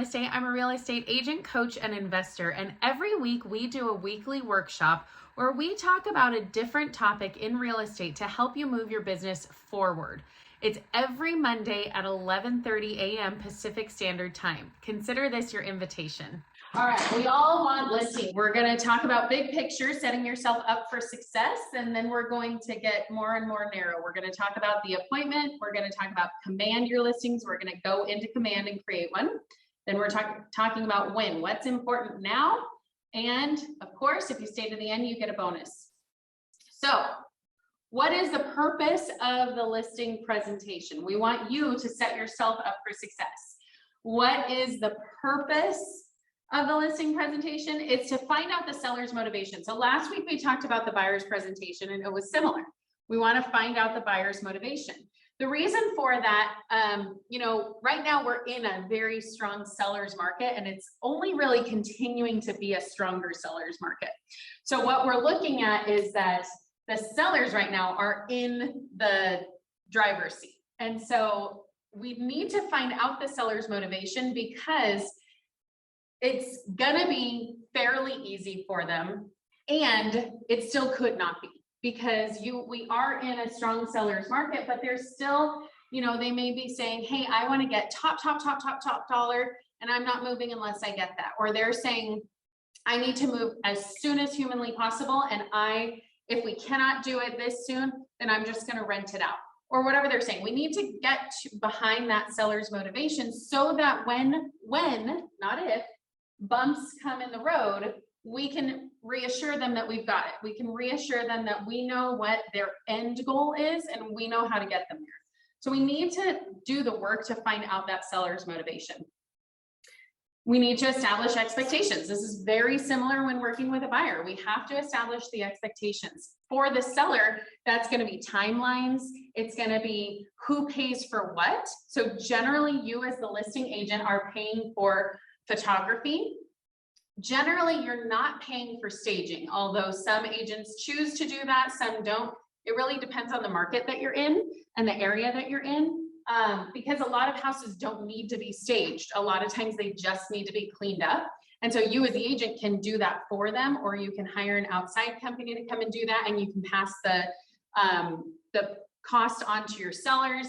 Estate. I'm a real estate agent, coach, and investor. And every week we do a weekly workshop where we talk about a different topic in real estate to help you move your business forward. It's every Monday at 11:30 a.m. Pacific Standard Time. Consider this your invitation. All right, we all want listing. We're going to talk about big picture, setting yourself up for success, and then we're going to get more and more narrow. We're going to talk about the appointment. We're going to talk about command your listings. We're going to go into command and create one. Then we're talking about when, what's important now. And of course, if you stay to the end, you get a bonus. So what is the purpose of the listing presentation? We want you to set yourself up for success. What is the purpose of the listing presentation? It's to find out the seller's motivation. So last week we talked about the buyer's presentation and it was similar. We want to find out the buyer's motivation. The reason for that, right now we're in a very strong seller's market and it's only really continuing to be a stronger seller's market. So what we're looking at is that the sellers right now are in the driver's seat. And so we need to find out the seller's motivation because it's gonna be fairly easy for them, and it still could not be because we are in a strong seller's market, but there's still, they may be saying, hey, I want to get top dollar, and I'm not moving unless I get that. Or they're saying, I need to move as soon as humanly possible, and if we cannot do it this soon, then I'm just going to rent it out. Or whatever they're saying. We need to get behind that seller's motivation so that when, not if, bumps come in the road, we can reassure them that we've got it. We can reassure them that we know what their end goal is and we know how to get them there. So we need to do the work to find out that seller's motivation. We need to establish expectations. This is very similar when working with a buyer. We have to establish the expectations. For the seller, that's going to be timelines. It's going to be who pays for what. So generally, you as the listing agent are paying for photography. Generally, you're not paying for staging, although some agents choose to do that, some don't. It really depends on the market that you're in and the area that you're in, because a lot of houses don't need to be staged. A lot of times they just need to be cleaned up. And so you as the agent can do that for them, or you can hire an outside company to come and do that, and you can pass the cost on to your sellers.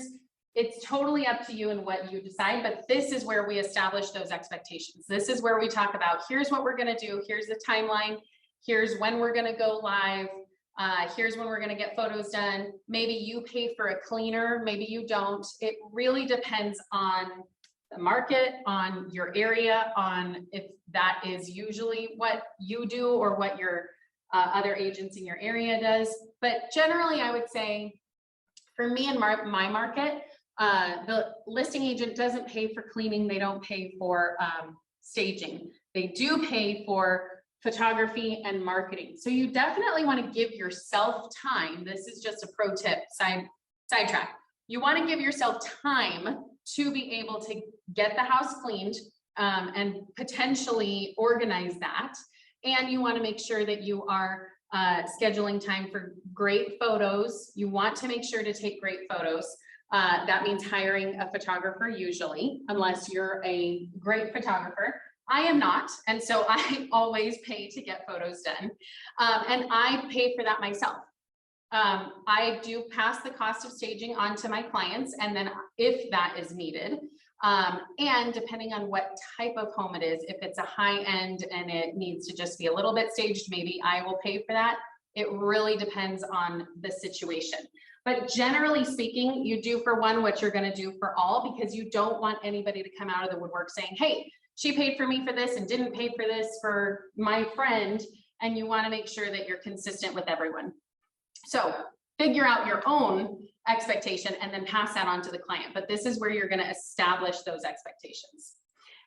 It's totally up to you and what you decide, but this is where we establish those expectations. This is where we talk about, here's what we're going to do. Here's the timeline. Here's when we're going to go live. Here's when we're going to get photos done. Maybe you pay for a cleaner. Maybe you don't. It really depends on the market, on your area, on if that is usually what you do or what your other agents in your area does. But generally, I would say for me and my market, the listing agent doesn't pay for cleaning. They don't pay for staging. They do pay for photography and marketing. So you definitely want to give yourself time. This is just a pro tip, sidetrack. You want to give yourself time to be able to get the house cleaned and potentially organize that. And you want to make sure that you are scheduling time for great photos. You want to make sure to take great photos. That means hiring a photographer usually, unless you're a great photographer. I am not, and so I always pay to get photos done, and I pay for that myself. I do pass the cost of staging on to my clients, and then if that is needed, and depending on what type of home it is, if it's a high end and it needs to just be a little bit staged, maybe I will pay for that. It really depends on the situation. But generally speaking, you do for one what you're going to do for all, because you don't want anybody to come out of the woodwork saying, hey, she paid for me for this and didn't pay for this for my friend. And you want to make sure that you're consistent with everyone. So figure out your own expectation and then pass that on to the client. But this is where you're going to establish those expectations.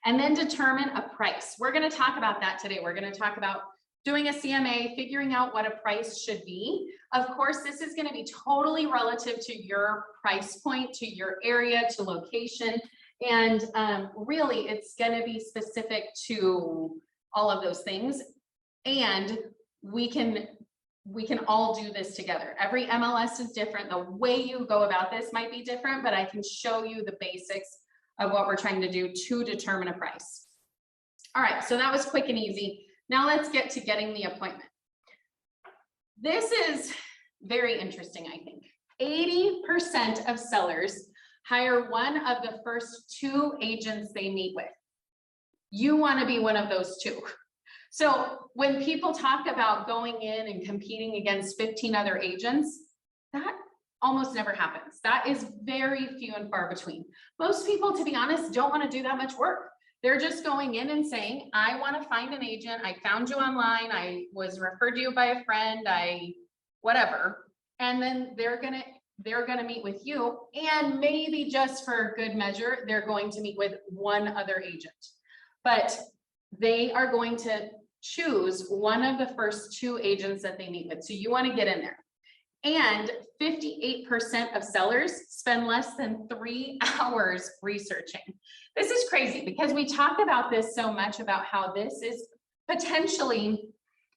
And then determine a price. We're going to talk about that today. We're going to talk about doing a CMA, figuring out what a price should be. Of course, this is going to be totally relative to your price point, to your area, to location. And really, it's going to be specific to all of those things. And we can all do this together. Every MLS is different. The way you go about this might be different, but I can show you the basics of what we're trying to do to determine a price. All right, so that was quick and easy. Now let's get to getting the appointment. This is very interesting, I think. 80% of sellers hire one of the first 2 agents they meet with. You want to be one of those 2. So when people talk about going in and competing against 15 other agents, that almost never happens. That is very few and far between. Most people, to be honest, don't want to do that much work. They're just going in and saying, I want to find an agent. I found you online. I was referred to you by a friend. Whatever. And then they're going to meet with you. And maybe just for good measure, they're going to meet with one other agent. But they are going to choose one of the first 2 agents that they meet with. So you want to get in there. And 58% of sellers spend less than 3 hours researching. This is crazy because we talk about this so much about how this is potentially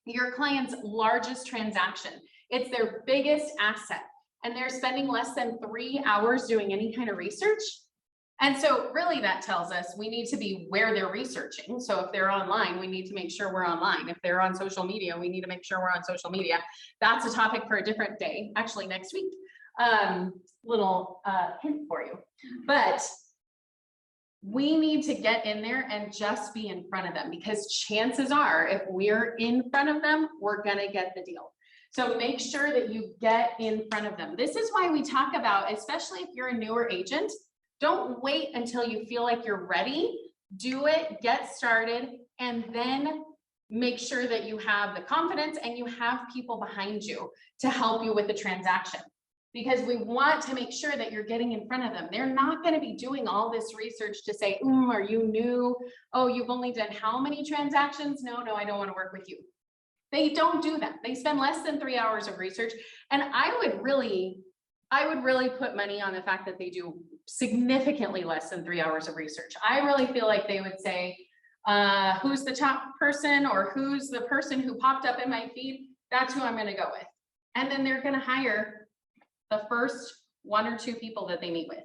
your client's largest transaction. It's their biggest asset, and they're spending less than 3 hours doing any kind of research. And so really that tells us we need to be where they're researching. So if they're online, we need to make sure we're online. If they're on social media, we need to make sure we're on social media. That's a topic for a different day, actually next week. Little hint for you. But we need to get in there and just be in front of them, because chances are if we're in front of them, we're going to get the deal. So make sure that you get in front of them. This is why we talk about, especially if you're a newer agent, don't wait until you feel like you're ready. Do it, get started, and then make sure that you have the confidence and you have people behind you to help you with the transaction. Because we want to make sure that you're getting in front of them. They're not going to be doing all this research to say, are you new? Oh, you've only done how many transactions? No, I don't want to work with you. They don't do that. They spend less than 3 hours of research. And I would really put money on the fact that they do significantly less than 3 hours of research. I really feel like they would say, who's the top person, or who's the person who popped up in my feed? That's who I'm going to go with. And then they're going to hire the first 1 or 2 people that they meet with.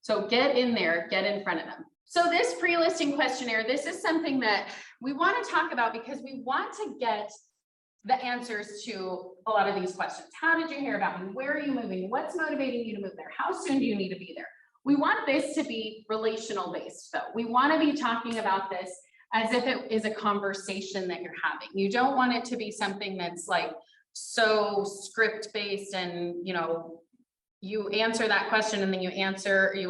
So get in there, get in front of them. So this pre-listing questionnaire, this is something that we want to talk about because we want to get the answers to a lot of these questions. How did you hear about me? Where are you moving? What's motivating you to move there? How soon do you need to be there? We want this to be relational based though. We want to be talking about this as if it is a conversation that you're having. You don't want it to be something that's like so script based and you answer that question and then you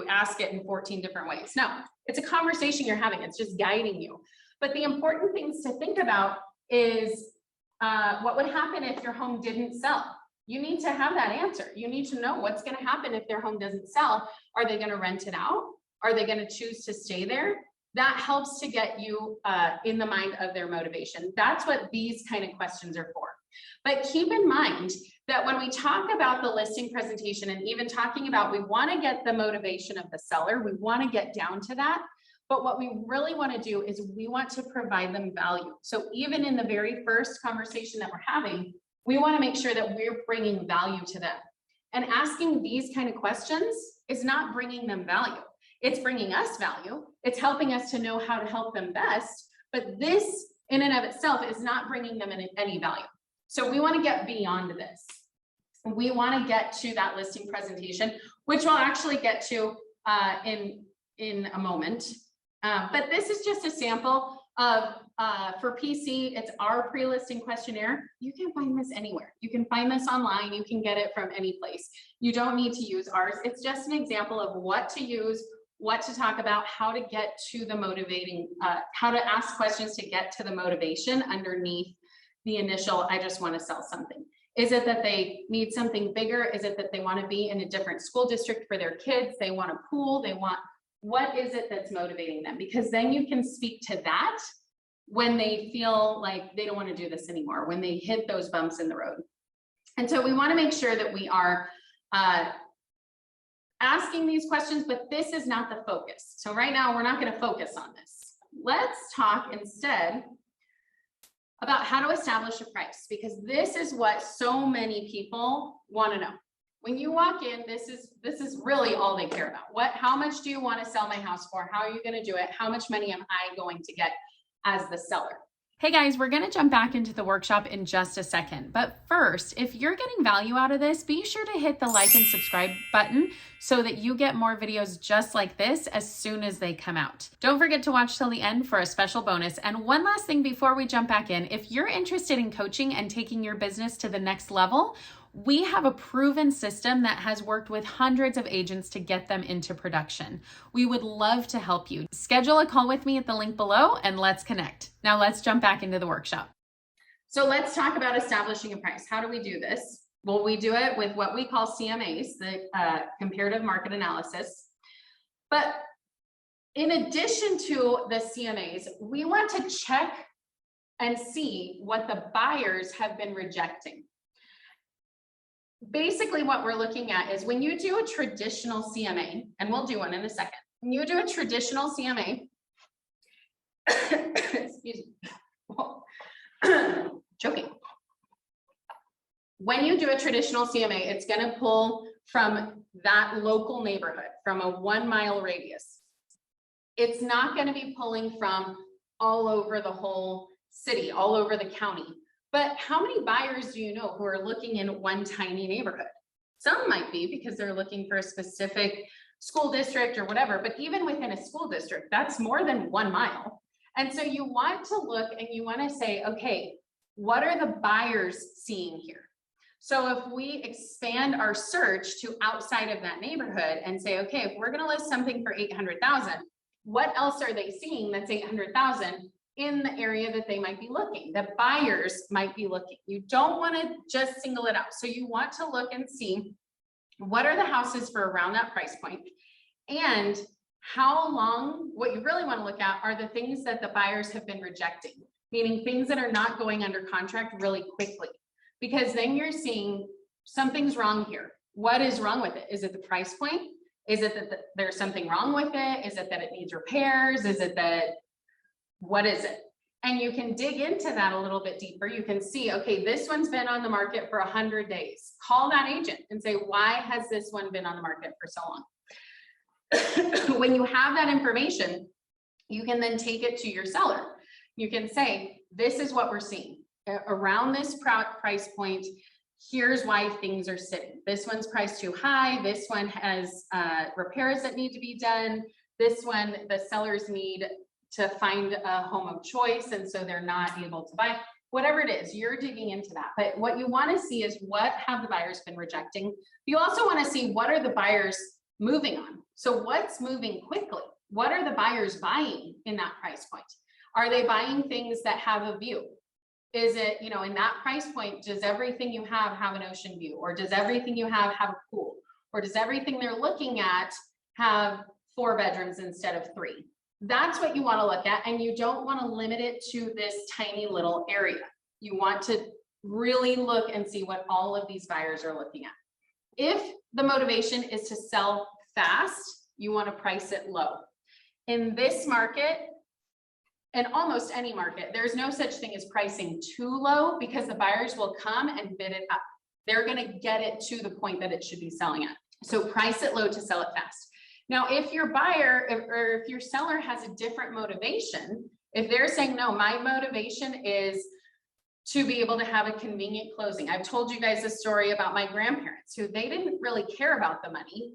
ask it in 14 different ways. No, it's a conversation you're having. It's just guiding you. But the important things to think about is what would happen if your home didn't sell? You need to have that answer. You need to know what's going to happen if their home doesn't sell. Are they going to rent it out? Are they going to choose to stay there? That helps to get you in the mind of their motivation. That's what these kind of questions are for. But keep in mind that when we talk about the listing presentation and even talking about, we want to get the motivation of the seller, we want to get down to that. But what we really want to do is we want to provide them value. So even in the very first conversation that we're having, we want to make sure that we're bringing value to them. And asking these kind of questions is not bringing them value. It's bringing us value. It's helping us to know how to help them best. But this in and of itself is not bringing them any value. So we want to get beyond this. We want to get to that listing presentation, which we'll actually get to in a moment. But this is just a sample of, for PC, it's our pre-listing questionnaire. You can find this anywhere. You can find this online. You can get it from any place. You don't need to use ours. It's just an example of what to use, what to talk about, how to get to the motivating, how to ask questions to get to the motivation underneath the initial, I just want to sell something. Is it that they need something bigger? Is it that they want to be in a different school district for their kids? They want a pool. What is it that's motivating them? Because then you can speak to that when they feel like they don't want to do this anymore, when they hit those bumps in the road. And so we want to make sure that we are asking these questions, but this is not the focus. So right now we're not going to focus on this. Let's talk instead about how to establish a price, because this is what so many people want to know. When you walk in, this is really all they care about. How much do you want to sell my house for? How are you going to do it? How much money am I going to get as the seller? Hey guys, we're going to jump back into the workshop in just a second. But first, if you're getting value out of this, be sure to hit the like and subscribe button so that you get more videos just like this as soon as they come out. Don't forget to watch till the end for a special bonus. And one last thing before we jump back in, if you're interested in coaching and taking your business to the next level, we have a proven system that has worked with hundreds of agents to get them into production. We would love to help you. Schedule a call with me at the link below and let's connect. Now let's jump back into the workshop. So let's talk about establishing a price. How do we do this? Well, we do it with what we call CMAs, the comparative market analysis. But in addition to the CMAs, we want to check and see what the buyers have been rejecting. Basically, what we're looking at is when you do a traditional CMA, and we'll do one in a second. When you do a traditional CMA, excuse me, joking. When you do a traditional CMA, it's going to pull from that local neighborhood, from a 1 mile radius. It's not going to be pulling from all over the whole city, all over the county. But how many buyers do you know who are looking in one tiny neighborhood? Some might be because they're looking for a specific school district or whatever, but even within a school district, that's more than 1 mile. And so you want to look and you want to say, okay, what are the buyers seeing here? So if we expand our search to outside of that neighborhood and say, okay, if we're going to list something for 800,000, what else are they seeing that's 800,000? In the area that they might be looking, that buyers might be looking. You don't want to just single it out. So you want to look and see what are the houses for around that price point, and how long, what you really want to look at are the things that the buyers have been rejecting, meaning things that are not going under contract really quickly, because then you're seeing something's wrong here. What is wrong with it? Is it the price point? Is it that there's something wrong with it? Is it that it needs repairs? Is it that what is it? And you can dig into that a little bit deeper. You can see, okay, this one's been on the market for 100 days. Call that agent and say, why has this one been on the market for so long? When you have that information, you can then take it to your seller. You can say, this is what we're seeing around this price point. Here's why things are sitting. This one's priced too high. This one has repairs that need to be done. This one, the sellers need to find a home of choice, and so they're not able to buy. Whatever it is, you're digging into that. But what you want to see is what have the buyers been rejecting. You also want to see what are the buyers moving on. So what's moving quickly? What are the buyers buying in that price point? Are they buying things that have a view? Is it, you know, in that price point, does everything you have an ocean view? Or does everything you have a pool? Or does everything they're looking at have 4 bedrooms instead of 3? That's what you want to look at, and you don't want to limit it to this tiny little area. You want to really look and see what all of these buyers are looking at. If the motivation is to sell fast, you want to price it low. In this market, and almost any market, there's no such thing as pricing too low, because the buyers will come and bid it up. They're going to get it to the point that it should be selling at. So price it low to sell it fast. Now, if your buyer or if your seller has a different motivation, if they're saying, no, my motivation is to be able to have a convenient closing. I've told you guys a story about my grandparents who they didn't really care about the money.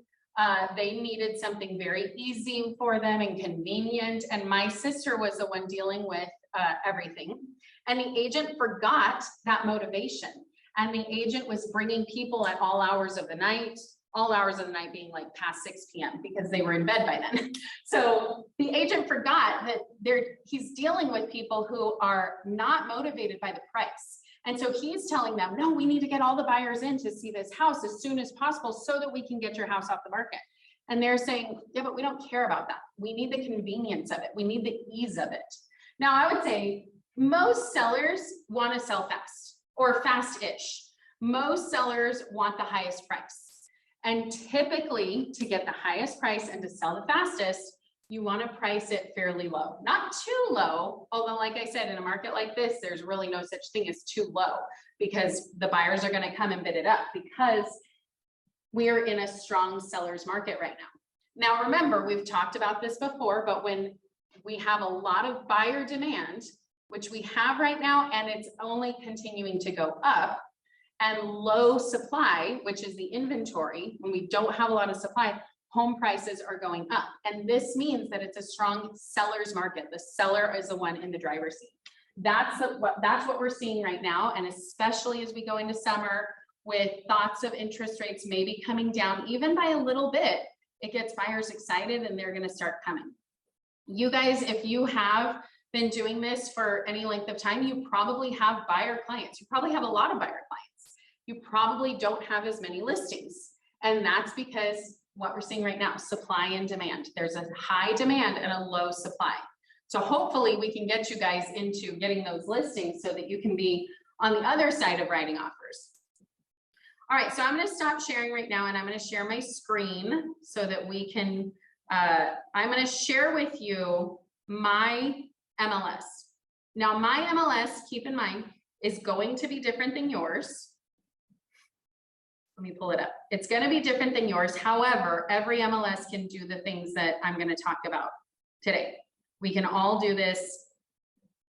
They needed something very easy for them and convenient. And my sister was the one dealing with everything. And the agent forgot that motivation. And the agent was bringing people at all hours of the night being like past 6 p.m. because they were in bed by then. So the agent forgot that he's dealing with people who are not motivated by the price. And so he's telling them, no, we need to get all the buyers in to see this house as soon as possible so that we can get your house off the market. And they're saying, yeah, but we don't care about that. We need the convenience of it. We need the ease of it. Now, I would say most sellers want to sell fast or fast-ish. Most sellers want the highest price. And typically, to get the highest price and to sell the fastest, you want to price it fairly low. Not too low, although like I said, in a market like this, there's really no such thing as too low, because the buyers are going to come and bid it up, because we are in a strong seller's market right now. Now, remember, we've talked about this before, but when we have a lot of buyer demand, which we have right now, and it's only continuing to go up, and low supply, which is the inventory, when we don't have a lot of supply, home prices are going up. And this means that it's a strong seller's market. The seller is the one in the driver's seat. That's what we're seeing right now. And especially as we go into summer with thoughts of interest rates maybe coming down even by a little bit, it gets buyers excited and they're going to start coming. You guys, if you have been doing this for any length of time, you probably have buyer clients. You probably have a lot of buyer clients. You probably don't have as many listings. And that's because what we're seeing right now, supply and demand. There's a high demand and a low supply. So hopefully we can get you guys into getting those listings so that you can be on the other side of writing offers. All right, so I'm going to stop sharing right now and I'm going to share my screen so that we can, I'm going to share with you my MLS. Now my MLS, keep in mind, is going to be different than yours. Let me pull it up. It's going to be different than yours. However, every MLS can do the things that I'm going to talk about today. We can all do this.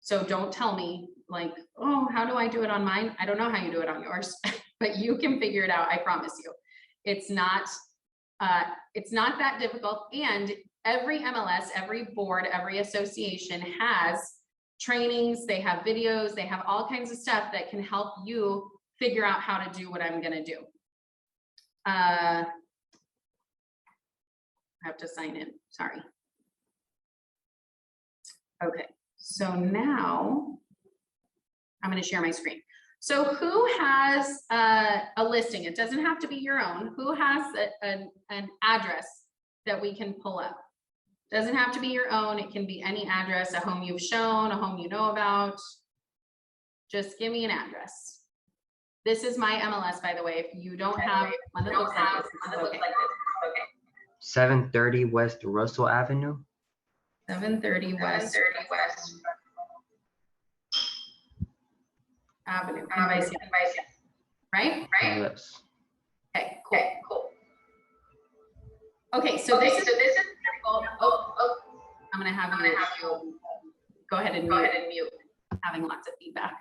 So don't tell me like, oh, how do I do it on mine? I don't know how you do it on yours, but you can figure it out. I promise you. It's not that difficult. And every MLS, every board, every association has trainings. They have videos. They have all kinds of stuff that can help you figure out how to do what I'm going to do. I have to sign in. Sorry. Okay, so now I'm going to share my screen. So who has a listing? It doesn't have to be your own. Who has an address that we can pull up? Doesn't have to be your own. It can be any address, a home you've shown, a home you know about. Just give me an address. This is my MLS, by the way. If you don't have one that looks like this, okay. 730 West Russell Avenue. 730 West Avenue. Right? Yes. Okay, cool. Okay, so this is I'm gonna have you go ahead and mute. Having lots of feedback.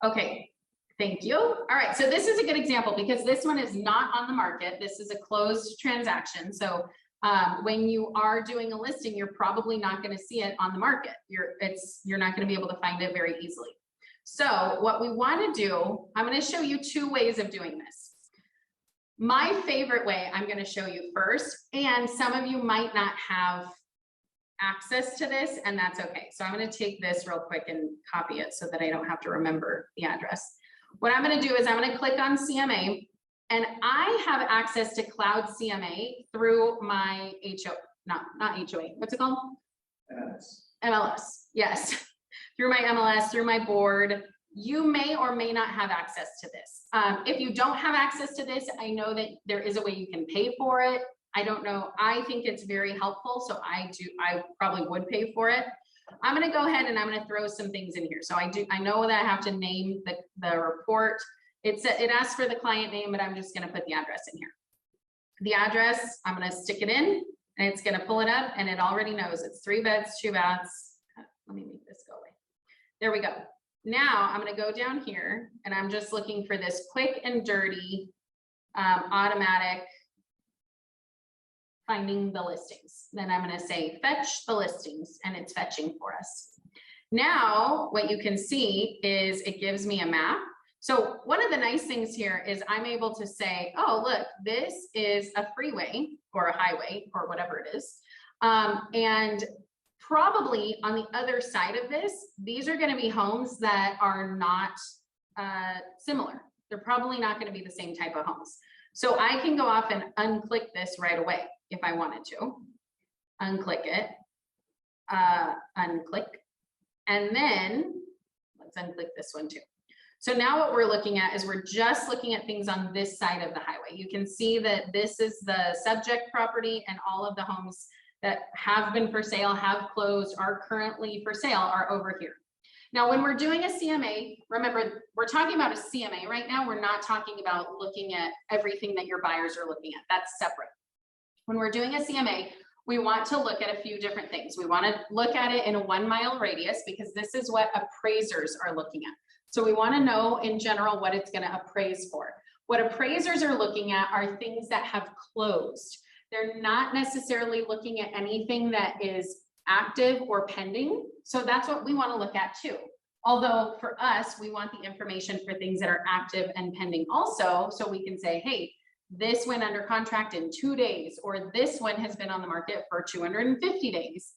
Okay, thank you. All right, so this is a good example because this one is not on the market. This is a closed transaction. So when you are doing a listing, you're probably not going to see it on the market. You're not going to be able to find it very easily. So what we want to do, I'm going to show you two ways of doing this. My favorite way I'm going to show you first, and some of you might not have access to this, and that's okay. So I'm going to take this real quick and copy it so that I don't have to remember the address. What I'm going to do is I'm going to click on CMA. And I have access to Cloud CMA through my not HOA, what's it called? MLS, yes. Through my MLS, through my board. You may or may not have access to this. If you don't have access to this, I know that there is a way you can pay for it. I don't know. I think it's very helpful. So I probably would pay for it. I'm going to go ahead and I'm going to throw some things in here. So I know that I have to name the report. It asks for the client name, but I'm just going to put the address in here. The address, I'm going to stick it in and it's going to pull it up and it already knows it's 3 beds, 2 baths. Let me make this go away. There we go. Now I'm going to go down here and I'm just looking for this quick and dirty automatic finding the listings. Then I'm going to say fetch the listings and it's fetching for us. Now what you can see is it gives me a map. So one of the nice things here is I'm able to say, oh, look, this is a freeway or a highway or whatever it is. And probably on the other side of this, these are going to be homes that are not similar. They're probably not going to be the same type of homes. So I can go off and unclick this right away if I wanted to. Unclick it, unclick, and then let's unclick this one too. So now what we're looking at is we're just looking at things on this side of the highway. You can see that this is the subject property and all of the homes that have been for sale, have closed, are currently for sale are over here. Now, when we're doing a CMA, remember, we're talking about a CMA right now. We're not talking about looking at everything that your buyers are looking at. That's separate. When we're doing a CMA, we want to look at a few different things. We want to look at it in a 1 mile radius because this is what appraisers are looking at. So we want to know in general what it's going to appraise for. What appraisers are looking at are things that have closed. They're not necessarily looking at anything that is active or pending. So that's what we want to look at too. Although for us, we want the information for things that are active and pending also, so we can say, hey, this went under contract in 2 days, or this one has been on the market for 250 days.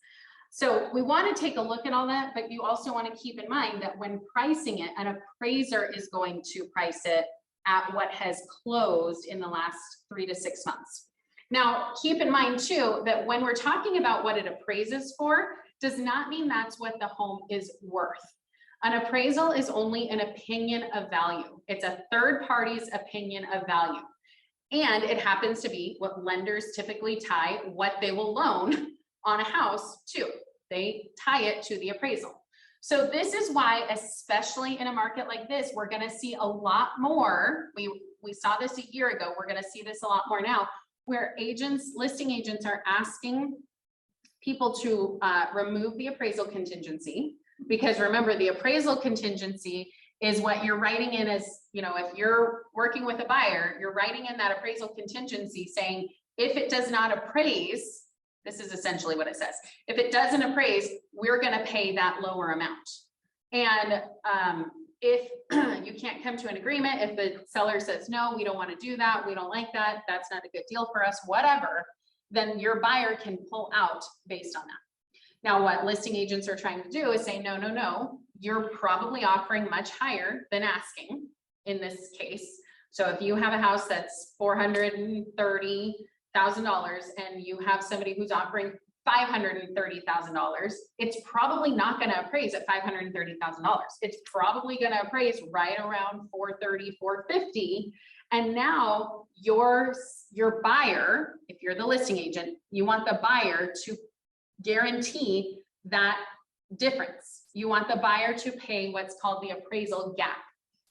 So we want to take a look at all that, but you also want to keep in mind that when pricing it, an appraiser is going to price it at what has closed in the last 3 to 6 months. Now, keep in mind too, that when we're talking about what it appraises for, does not mean that's what the home is worth. An appraisal is only an opinion of value. It's a third party's opinion of value. And it happens to be what lenders typically tie what they will loan on a house to. They tie it to the appraisal. So this is why, especially in a market like this, we're going to see a lot more. We saw this a year ago. We're going to see this a lot more now, where listing agents are asking people to remove the appraisal contingency, because remember, the appraisal contingency is what you're writing in as, if you're working with a buyer, you're writing in that appraisal contingency saying, if it does not appraise, this is essentially what it says. If it doesn't appraise, we're going to pay that lower amount. And if you can't come to an agreement, if the seller says, no, we don't want to do that, we don't like that, that's not a good deal for us, whatever, then your buyer can pull out based on that. Now, what listing agents are trying to do is say, no, no, no, you're probably offering much higher than asking in this case. So if you have a house that's $430,000 and you have somebody who's offering $530,000, it's probably not going to appraise at $530,000. It's probably going to appraise right around 430, 450. And now your buyer, if you're the listing agent, you want the buyer to guarantee that difference. You want the buyer to pay what's called the appraisal gap.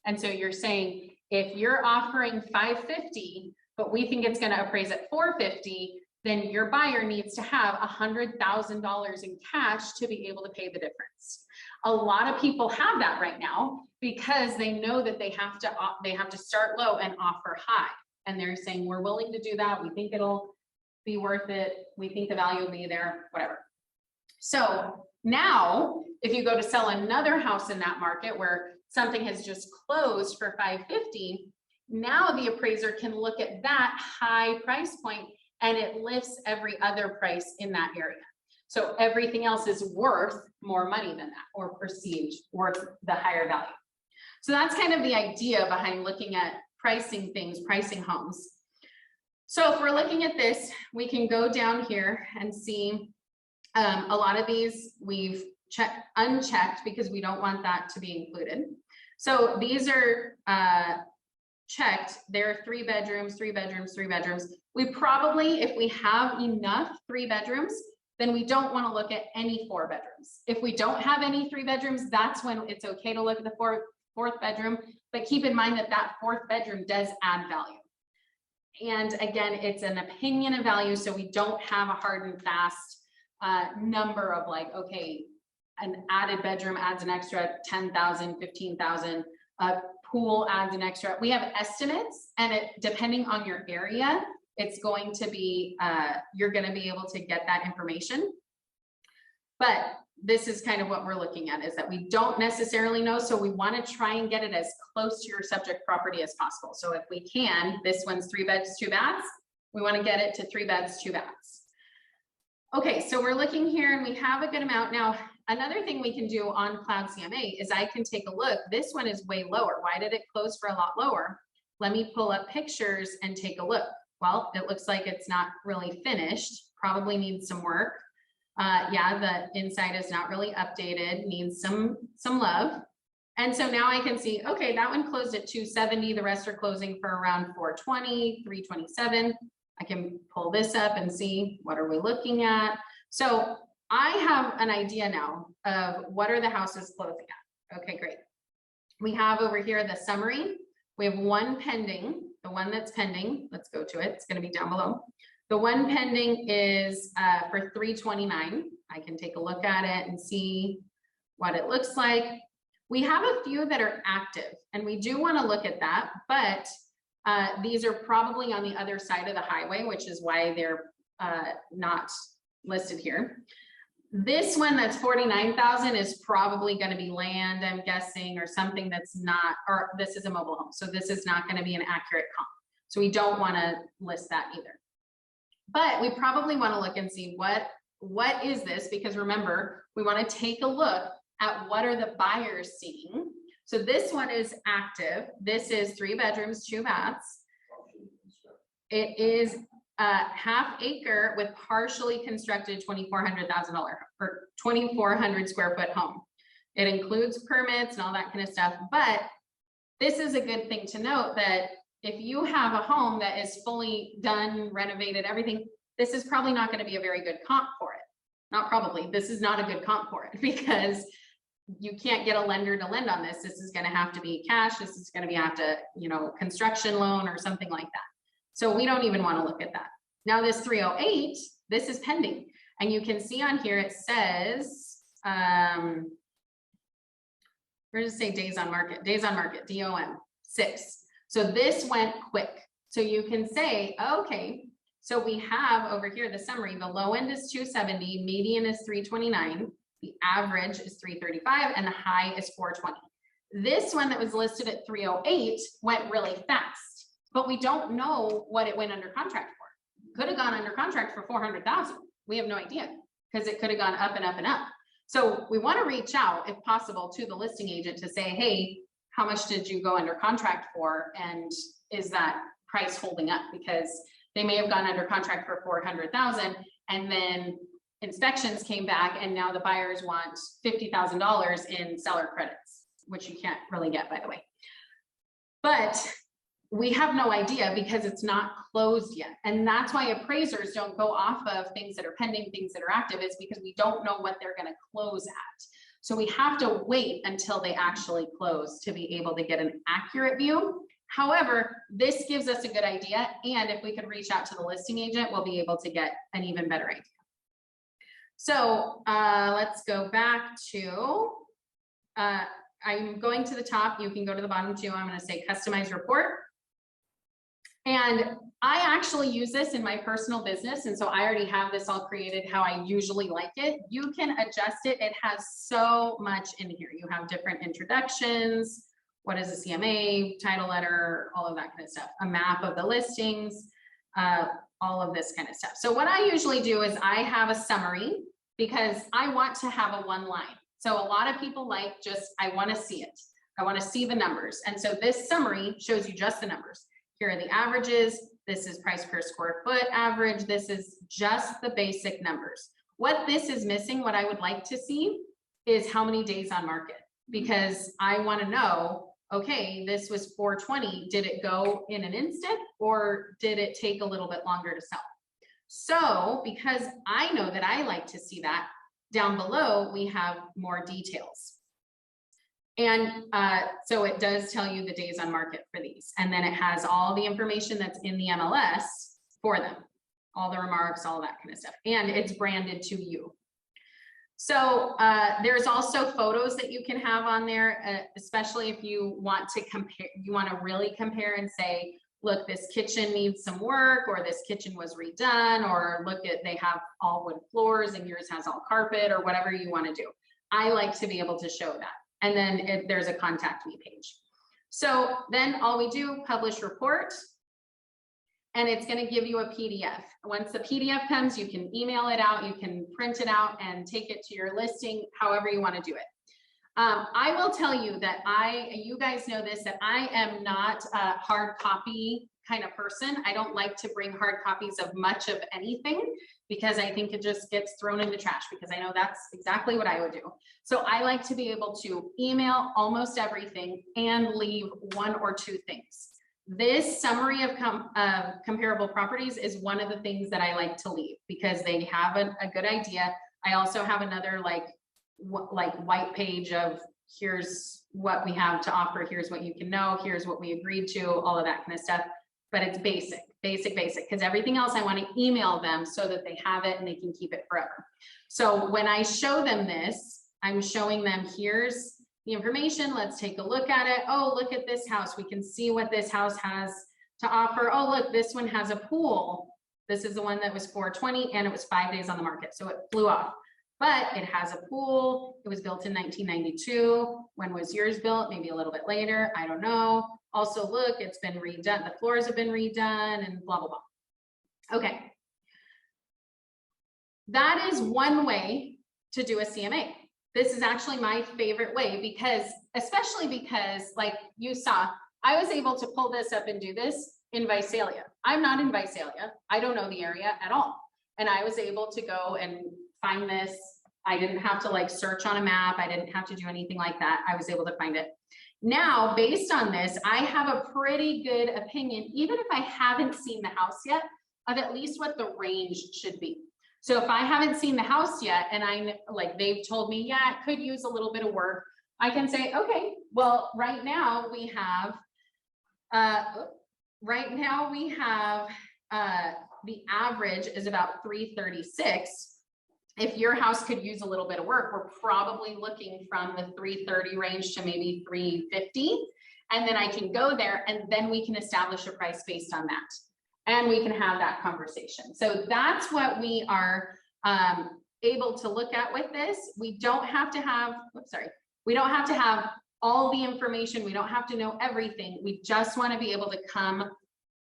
And so you're saying, if you're offering 550, but we think it's going to appraise at 450, then your buyer needs to have $100,000 in cash to be able to pay the difference. A lot of people have that right now because they know that they have to start low and offer high. And they're saying, we're willing to do that. We think it'll be worth it. We think the value will be there, whatever. So now, if you go to sell another house in that market where something has just closed for 550, now the appraiser can look at that high price point and it lifts every other price in that area. So everything else is worth more money than that, or perceived worth the higher value. So that's kind of the idea behind looking at pricing things, pricing homes. So if we're looking at this, we can go down here and see a lot of these we've unchecked because we don't want that to be included. So these are checked. There are 3 bedrooms, 3 bedrooms, 3 bedrooms. We probably, if we have enough 3 bedrooms, then we don't want to look at any 4 bedrooms. If we don't have any 3 bedrooms, that's when it's okay to look at the fourth bedroom. But keep in mind that that 4th bedroom does add value. And again, it's an opinion of value, so we don't have a hard and fast number of like, okay, an added bedroom adds an extra 10,000, 15,000, a pool adds an extra. We have estimates, and depending on your area, it's going to be, you're going to be able to get that information. But this is kind of what we're looking at, is that we don't necessarily know. So we want to try and get it as close to your subject property as possible. So if we can, this one's 3 beds, 2 baths. We want to get it to 3 beds, 2 baths. Okay, so we're looking here and we have a good amount. Now, another thing we can do on Cloud CMA is I can take a look. This one is way lower. Why did it close for a lot lower? Let me pull up pictures and take a look. Well, it looks like it's not really finished, probably needs some work. Yeah, the inside is not really updated, needs some love. And so now I can see, okay, that one closed at 270. The rest are closing for around 420, 327. I can pull this up and see what are we looking at. So I have an idea now of what are the houses closing at. Okay, great. We have over here the summary. We have one pending, the one that's pending. Let's go to it. It's going to be down below. The one pending is for 329. I can take a look at it and see what it looks like. We have a few that are active, and we do want to look at that, but these are probably on the other side of the highway, which is why they're not listed here. This one that's 49,000 is probably going to be land, I'm guessing, or something that's not, or this is a mobile home. So this is not going to be an accurate comp. So we don't want to list that either. But we probably want to look and see what is this, because remember, we want to take a look at what are the buyers seeing. So this one is active. This is 3 bedrooms, 2 baths. It is half acre with partially constructed $2,400,000 or 2,400 square foot home. It includes permits and all that kind of stuff. But this is a good thing to note, that if you have a home that is fully done, renovated, everything, this is probably not going to be a very good comp for it. Not probably, this is not a good comp for it, because you can't get a lender to lend on this. This is going to have to be cash. This is going to have to, construction loan or something like that. So we don't even want to look at that. Now this 308, this is pending. And you can see on here, it says, where does it say days on market? Days on market, DOM, 6. So this went quick. So you can say, okay, so we have over here the summary. The low end is 270, median is 329, the average is 335, and the high is 420. This one that was listed at 308 went really fast, but we don't know what it went under contract for. Could have gone under contract for 400,000. We have no idea, because it could have gone up and up and up. So we want to reach out, if possible, to the listing agent to say, hey, how much did you go under contract for? And is that price holding up? Because they may have gone under contract for 400,000, and then inspections came back, and now the buyers want $50,000 in seller credits, which you can't really get, by the way. But we have no idea, because it's not closed yet. And that's why appraisers don't go off of things that are pending, things that are active, is because we don't know what they're going to close at. So we have to wait until they actually close to be able to get an accurate view. However, this gives us a good idea. And if we could reach out to the listing agent, we'll be able to get an even better idea. So let's go back to, I'm going to the top. You can go to the bottom too. I'm going to say customize report. And I actually use this in my personal business. And so I already have this all created how I usually like it. You can adjust it. It has so much in here. You have different introductions. What is a CMA, title letter, all of that kind of stuff. A map of the listings, all of this kind of stuff. So what I usually do is I have a summary, because I want to have a one line. So a lot of people like just, I want to see it. I want to see the numbers. And so this summary shows you just the numbers. Here are the averages. This is price per square foot average. This is just the basic numbers. What this is missing, what I would like to see, is how many days on market, because I want to know, okay, this was 420. Did it go in an instant, or did it take a little bit longer to sell? So because I know that I like to see that, down below, we have more details. And so it does tell you the days on market for these. And then it has all the information that's in the MLS for them, all the remarks, all that kind of stuff. And it's branded to you. So there's also photos that you can have on there, especially if you want to compare, you want to really compare and say, look, this kitchen needs some work, or this kitchen was redone, or look at, they have all wood floors and yours has all carpet, or whatever you want to do. I like to be able to show that. And then there's a contact me page. So then all we do, publish report, and it's going to give you a PDF. Once the PDF comes, you can email it out, you can print it out and take it to your listing, however you want to do it. I will tell you that you guys know this, that I am not a hard copy kind of person. I don't like to bring hard copies of much of anything, because I think it just gets thrown in the trash, because I know that's exactly what I would do. So I like to be able to email almost everything and leave 1 or 2 things. This summary of comparable properties is one of the things that I like to leave, because they have a good idea. I also have another like white page of here's what we have to offer, here's what you can know, here's what we agreed to, all of that kind of stuff. But it's basic, because everything else I want to email them so that they have it and they can keep it forever. So when I show them this, I'm showing them, here's the information. Let's take a look at it. Oh, look at this house. We can see what this house has to offer. Oh, look, this one has a pool. This is the one that was $420 and it was 5 days on the market. So it flew off, but it has a pool. It was built in 1992. When was yours built? Maybe a little bit later. I don't know. Also, look, it's been redone. The floors have been redone and blah, blah, blah. Okay. That is one way to do a CMA. This is actually my favorite way because, especially because like you saw, I was able to pull this up and do this in Visalia. I'm not in Visalia. I don't know the area at all. And I was able to go and find this. I didn't have to like search on a map. I didn't have to do anything like that. I was able to find it. Now, based on this, I have a pretty good opinion, even if I haven't seen the house yet, of at least what the range should be. So if I haven't seen the house yet, and I like they've told me, yeah, it could use a little bit of work, I can say, okay, well, right now we have, the average is about 336. If your house could use a little bit of work, we're probably looking from the 330 range to maybe 350. And then I can go there and then we can establish a price based on that. And we can have that conversation. So that's what we are able to look at with this. We don't have to have, we don't have to have all the information. We don't have to know everything. We just want to be able to come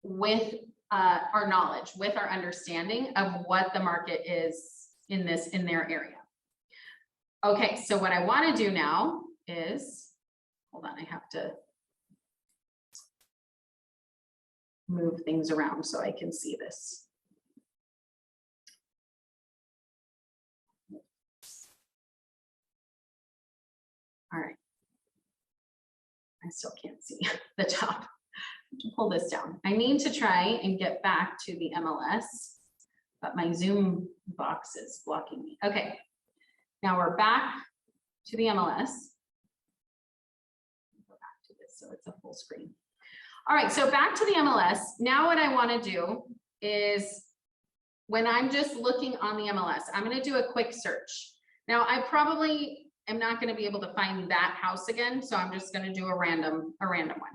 with our knowledge, with our understanding of what the market is in their area. Okay, so what I want to do now is, hold on, I have to move things around so I can see this. All right. I still can't see the top. Pull this down. I need to try and get back to the MLS, but my Zoom box is blocking me. Okay, now we're back to the MLS. Go back to this so it's a full screen. All right, so back to the MLS. Now what I want to do is when I'm just looking on the MLS, I'm going to do a quick search. Now I probably am not going to be able to find that house again, so I'm just going to do a random one.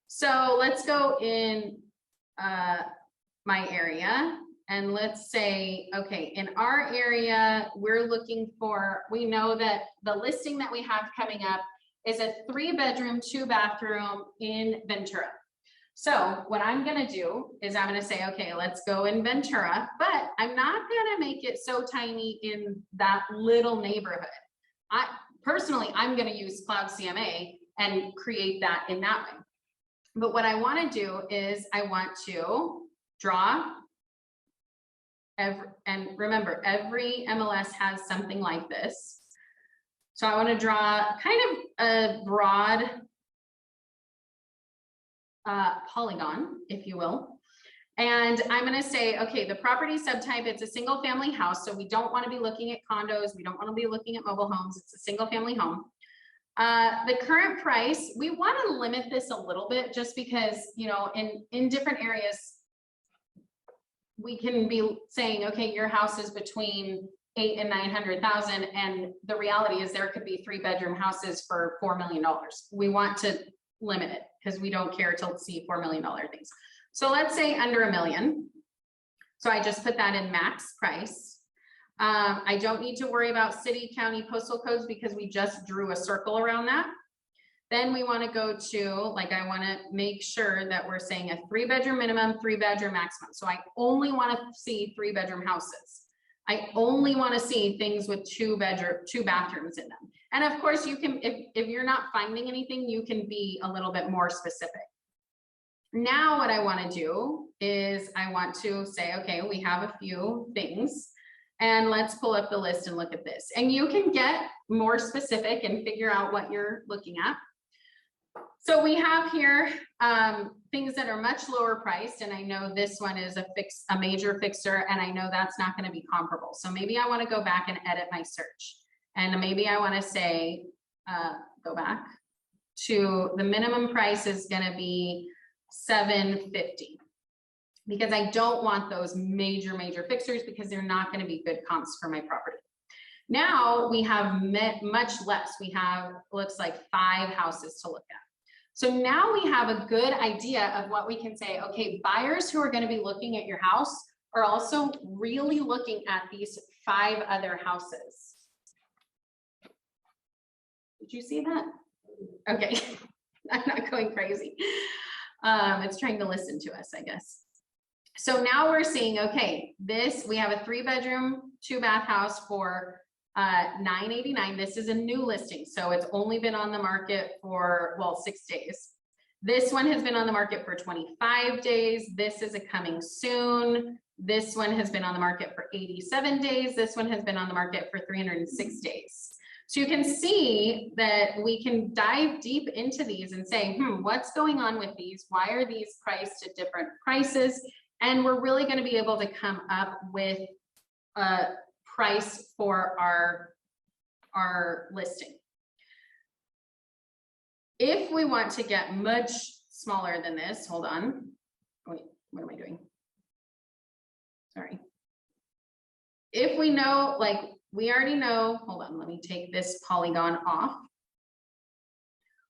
So let's go in my area. And let's say, okay, in our area, we're looking for, we know that the listing that we have coming up is a 3-bedroom, 2-bathroom in Ventura. So what I'm gonna do is I'm gonna say, okay, let's go in Ventura, but I'm not gonna make it so tiny in that little neighborhood. Personally, I'm gonna use Cloud CMA and create that in that way. But what I wanna do is I want to draw, and remember, every MLS has something like this. So I want to draw kind of a broad polygon, if you will. And I'm going to say, okay, the property subtype, it's a single family house. So we don't want to be looking at condos. We don't want to be looking at mobile homes. It's a single family home. The current price, we want to limit this a little bit just because, you know, in different areas, we can be saying, okay, your house is between 800,000 and 900,000, and the reality is there could be 3-bedroom houses for $4 million. We want to limit it because we don't care to see $4 million things. So let's say under $1 million. So I just put that in max price. I don't need to worry about city, county, postal codes because we just drew a circle around that. Then we want to go to, like, I want to make sure that we're saying a 3-bedroom minimum, 3-bedroom maximum. So I only want to see 3-bedroom houses. I only want to see things with 2 bathrooms in them. And of course you can, if you're not finding anything, you can be a little bit more specific. Now what I want to do is I want to say, okay, we have a few things and let's pull up the list and look at this. And you can get more specific and figure out what you're looking at. So we have here things that are much lower priced, and I know this one is a major fixer, and I know that's not going to be comparable. So maybe I want to go back and edit my search, and maybe I want to say go back to the minimum price is going to be $750 because I don't want those major fixers because they're not going to be good comps for my property. Now we have much less. We have, looks like 5 houses to look at. So now we have a good idea of what we can say, okay, buyers who are going to be looking at your house are also really looking at these 5 other houses. Did you see that? Okay, I'm not going crazy. It's trying to listen to us, I guess. So now we're seeing, okay, we have a 3-bedroom, 2-bath house for $989. This is a new listing, so it's only been on the market for, well, 6 days. This one has been on the market for 25 days. This is a coming soon. This one has been on the market for 87 days. This one has been on the market for 306 days. So you can see that we can dive deep into these and say, what's going on with these? Why are these priced at different prices? And we're really going to be able to come up with a price for our listing. If we want to get much smaller than this, hold on. Wait, what am I doing? Sorry. If we know, like we already know, hold on, let me take this polygon off.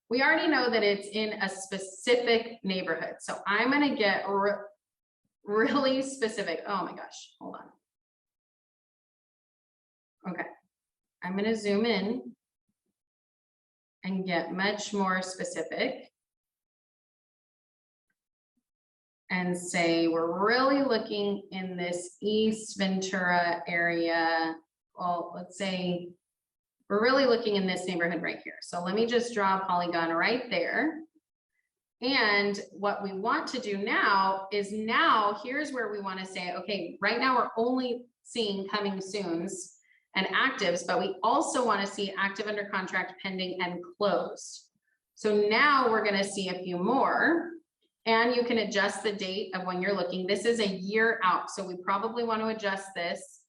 We already know that it's in a specific neighborhood. So I'm going to get really specific. Oh my gosh, hold on. Okay, I'm going to zoom in and get much more specific and say we're really looking in this East Ventura area. Well, let's say we're really looking in this neighborhood right here. So let me just draw a polygon right there. And what we want to do now is here's where we want to say, okay, right now we're only seeing coming soons and actives, but we also want to see active under contract, pending, and closed. So now we're going to see a few more, and you can adjust the date of when you're looking. This is a year out, so we probably want to adjust this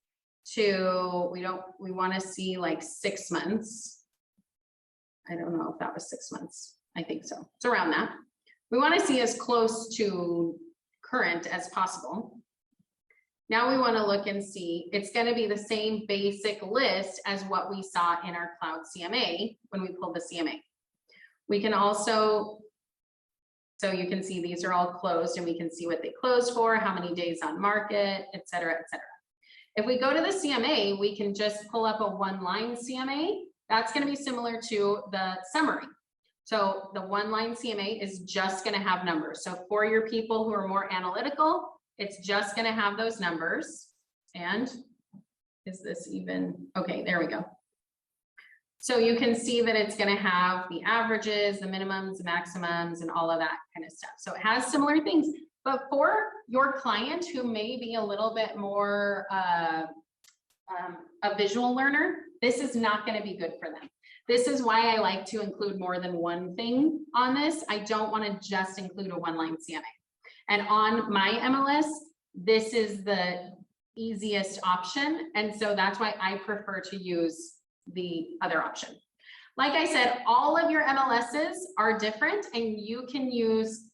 to, we want to see like 6 months. I don't know if that was 6 months. I think so. It's around that. We want to see as close to current as possible. Now we want to look and see, it's going to be the same basic list as what we saw in our cloud CMA when we pulled the CMA. We can also, so you can see these are all closed and we can see what they closed for, how many days on market, et cetera, et cetera. If we go to the CMA, we can just pull up a 1-line CMA. That's going to be similar to the summary. So the 1-line CMA is just going to have numbers. So for your people who are more analytical, it's just going to have those numbers. And is this even? Okay, there we go. So you can see that it's going to have the averages, the minimums, the maximums, and all of that kind of stuff. So it has similar things. But for your client who may be a little bit more a visual learner, this is not going to be good for them. This is why I like to include more than one thing on this. I don't want to just include a 1-line CMA. And on my MLS, this is the easiest option. And so that's why I prefer to use the other option. Like I said, all of your MLSs are different and you can use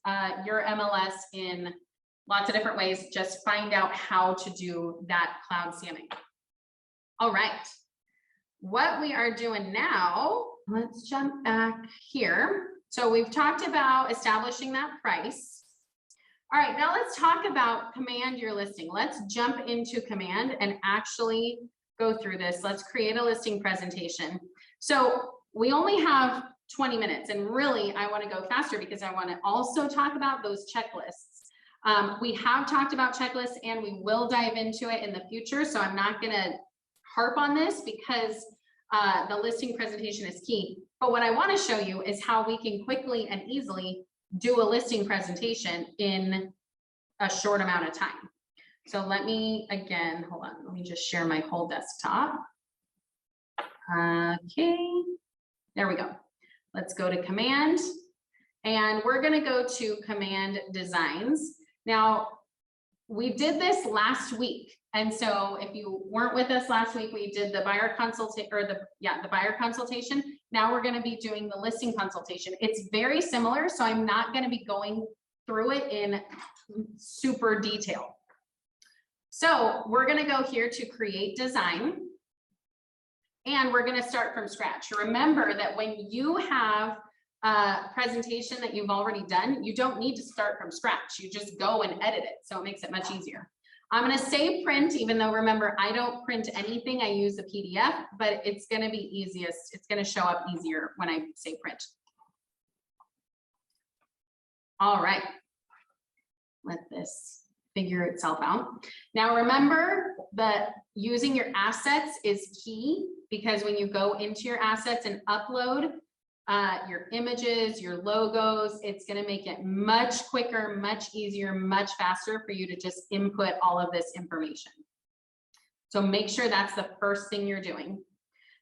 your MLS in lots of different ways. Just find out how to do that cloud CMA. All right. What we are doing now, let's jump back here. So we've talked about establishing that price. All right, now let's talk about command your listing. Let's jump into command and actually go through this. Let's create a listing presentation. So we only have 20 minutes and really I want to go faster because I want to also talk about those checklists. We have talked about checklists and we will dive into it in the future. So I'm not going to harp on this because the listing presentation is key. But what I want to show you is how we can quickly and easily do a listing presentation in a short amount of time. So let me, again, hold on, let me just share my whole desktop. Okay, there we go. Let's go to command and we're going to go to command designs. Now, we did this last week And so if you weren't with us last week, we did the buyer consultation or the buyer consultation. Now we're going to be doing the listing consultation. It's very similar, so I'm not going to be going through it in super detail. So we're going to go here to create design, and we're going to start from scratch. Remember that when you have a presentation that you've already done, you don't need to start from scratch. You just go and edit it. So it makes it much easier. I'm going to say print, even though remember, I don't print anything. I use a PDF, but it's going to be easiest. It's going to show up easier when I say print. All right. Let this figure itself out. Now remember that using your assets is key, because when you go into your assets and upload your images, your logos, it's going to make it much quicker, much easier, much faster for you to just input all of this information. So make sure that's the first thing you're doing.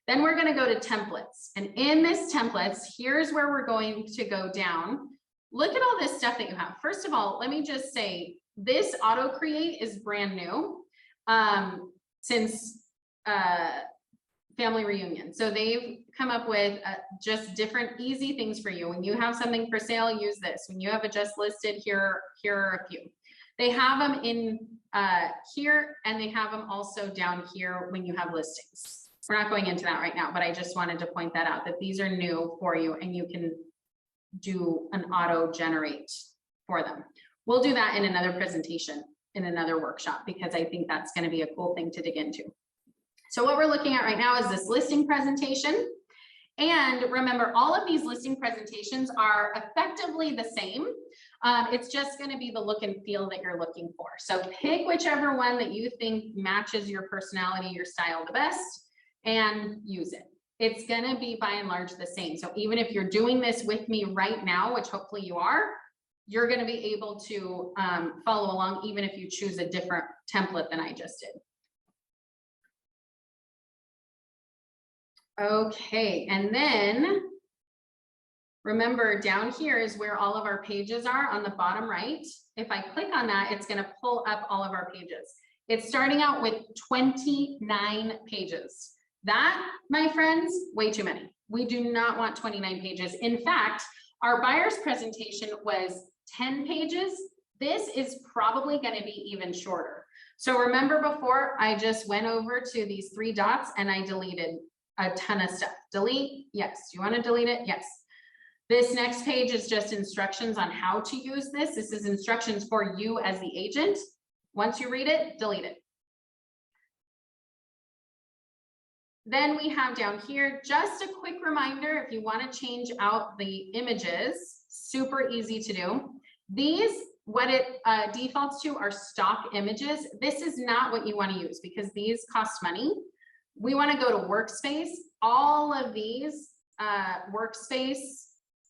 Then we're going to go to templates. And in this templates, here's where we're going to go down. Look at all this stuff that you have. First of all, let me just say this auto create is brand new since family reunion. So they've come up with just different easy things for you. When you have something for sale, use this. When you have it just listed, here are a few. They have them in here, and they have them also down here when you have listings. We're not going into that right now, but I just wanted to point that out, that these are new for you and you can do an auto generate for them. We'll do that in another presentation, in another workshop, because I think that's going to be a cool thing to dig into. So what we're looking at right now is this listing presentation. And remember, all of these listing presentations are effectively the same. It's just going to be the look and feel that you're looking for. So pick whichever one that you think matches your personality, your style the best, and use it. It's going to be by and large the same. So even if you're doing this with me right now, which hopefully you are, you're going to be able to follow along, even if you choose a different template than I just did. Okay, and then remember, down here is where all of our pages are on the bottom right. If I click on that, it's going to pull up all of our pages. It's starting out with 29 pages. That, my friends, way too many. We do not want 29 pages. In fact, our buyer's presentation was 10 pages. This is probably going to be even shorter. So remember before, I just went over to these three dots and I deleted a ton of stuff. Delete, yes. You want to delete it? Yes. This next page is just instructions on how to use this. This is instructions for you as the agent. Once you read it, delete it. Then we have down here, just a quick reminder, if you want to change out the images, super easy to do. These, what it defaults to are stock images. This is not what you want to use because these cost money. We want to go to workspace. All of these workspace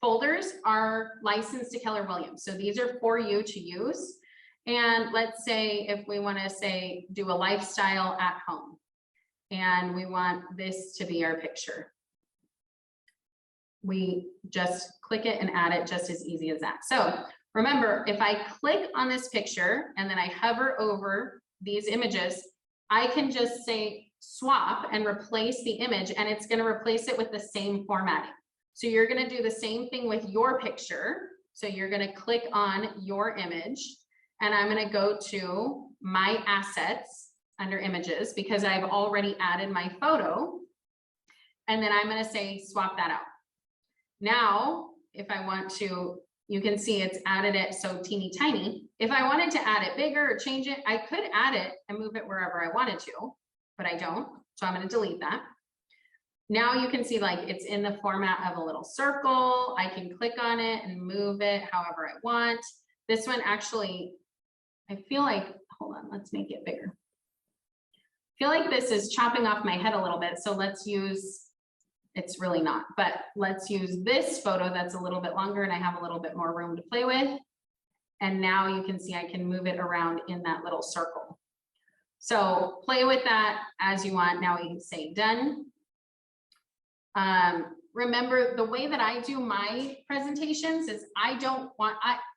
folders are licensed to Keller Williams. So these are for you to use. And let's say if we want to say do a lifestyle at home and we want this to be our picture. We just click it and add it, just as easy as that. So remember, if I click on this picture and then I hover over these images, I can just say swap and replace the image, and it's going to replace it with the same formatting. So you're going to do the same thing with your picture. So you're going to click on your image, and I'm going to go to my assets under images because I've already added my photo, and then I'm going to say swap that out. Now, if I want to, you can see it's added it so teeny tiny. If I wanted to add it bigger or change it, I could add it and move it wherever I wanted to, but I don't. So I'm going to delete that. Now you can see like it's in the format of a little circle. I can click on it and move it however I want. This one actually, I feel like, hold on, let's make it bigger. I feel like this is chopping off my head a little bit. So let's use, it's really not, but let's use this photo that's a little bit longer and I have a little bit more room to play with. And now you can see I can move it around in that little circle. So play with that as you want. Now we can say done. remember the way that I do my presentations is I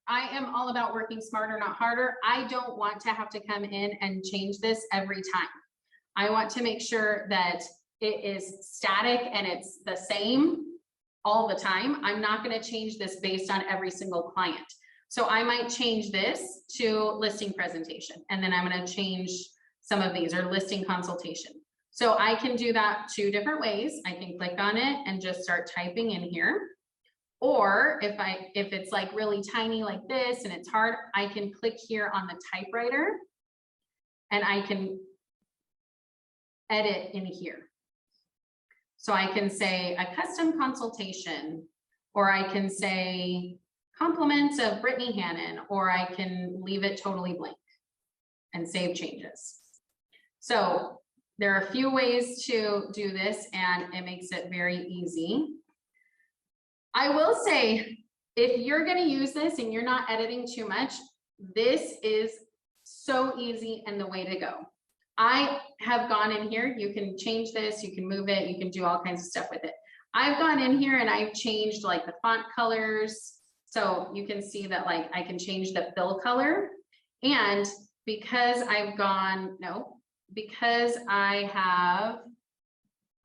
am all about working smarter, not harder. I don't want to have to come in and change this every time. I want to make sure that it is static and it's the same all the time. I'm not going to change this based on every single client. So I might change this to listing presentation, and then I'm going to change some of these, or listing consultation. So I can do that 2 different ways. I can click on it and just start typing in here. Or if it's like really tiny like this and it's hard, I can click here on the typewriter and I can edit in here. So I can say a custom consultation, or I can say compliments of Brittany Hannon, or I can leave it totally blank and save changes. So there are a few ways to do this, and it makes it very easy. I will say, if you're going to use this and you're not editing too much, this is so easy and the way to go. I have gone in here, you can change this, you can move it, you can do all kinds of stuff with it. I've gone in here and I've changed like the font colors. So you can see that like I can change the fill color. And because because I have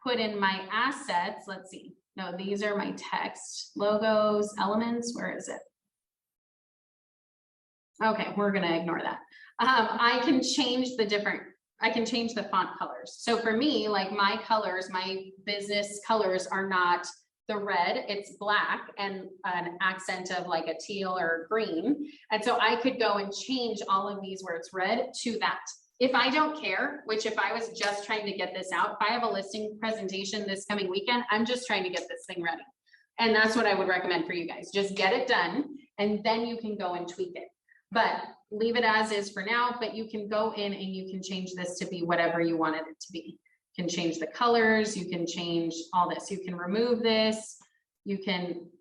put in my assets, let's see. No, these are my text, logos, elements. Where is it? Okay, we're going to ignore that. I can change the font colors. So for me, like my colors, my business colors are not the red, it's black and an accent of like a teal or green. And so I could go and change all of these where it's red to that. If I don't care, which if I was just trying to get this out, if I have a listing presentation this coming weekend, I'm just trying to get this thing ready. And that's what I would recommend for you guys. Just get it done and then you can go and tweak it. But leave it as is for now, but you can go in and you can change this to be whatever you wanted it to be. You can change the colors, you can change all this. You can remove this.